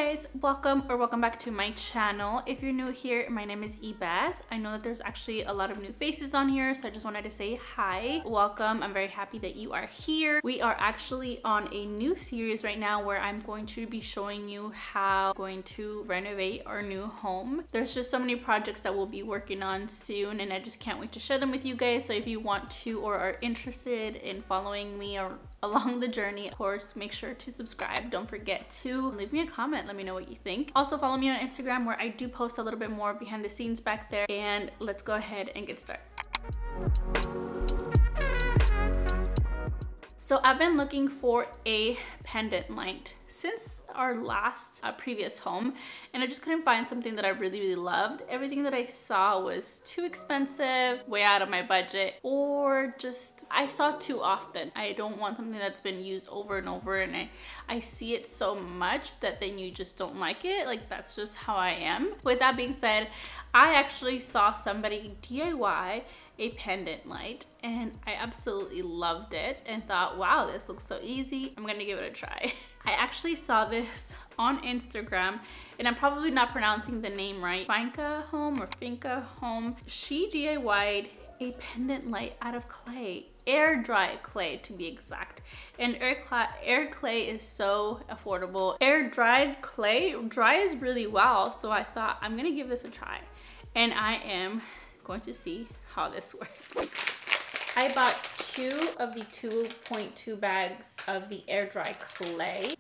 guys, welcome back to my channel. If you're new here, my name is Ibeth. I know that there's actually a lot of new faces on here, so I just wanted to say hi. Welcome. I'm very happy that you are here. We are actually on a new series right now where I'm going to be showing you how I'm going to renovate our new home. There's just so many projects that we'll be working on soon, and I just can't wait to share them with you guys. So if you want to or are interested in following me or along the journey, of course, make sure to subscribe. Don't forget to leave me a comment. Let me know what you think. Also follow me on Instagram where I do post a little bit more behind the scenes back there. And let's go ahead and get started. So I've been looking for a pendant light since our last previous home, and I just couldn't find something that I really loved. Everything that I saw was too expensive, way out of my budget, or just I saw too often. I don't want something that's been used over and over, and I see it so much that then you just don't like it. Like, that's just how I am. With that being said, I actually saw somebody DIY a pendant light and I absolutely loved it and thought, wow, this looks so easy. I'm gonna give it a try. I actually saw this on Instagram, and I'm probably not pronouncing the name right. Finca Home or Finca Home. She DIY'd a pendant light out of clay, air dry clay to be exact. And air clay is so affordable. Air dried clay dries really well, so I thought I'm gonna give this a try, and I am going to see how this works. I bought 2 of the 2.2 bags of the air dry clay.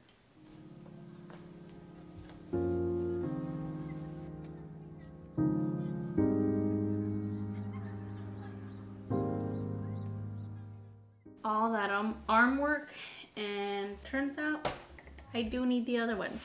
All that arm work, and turns out I do need the other one.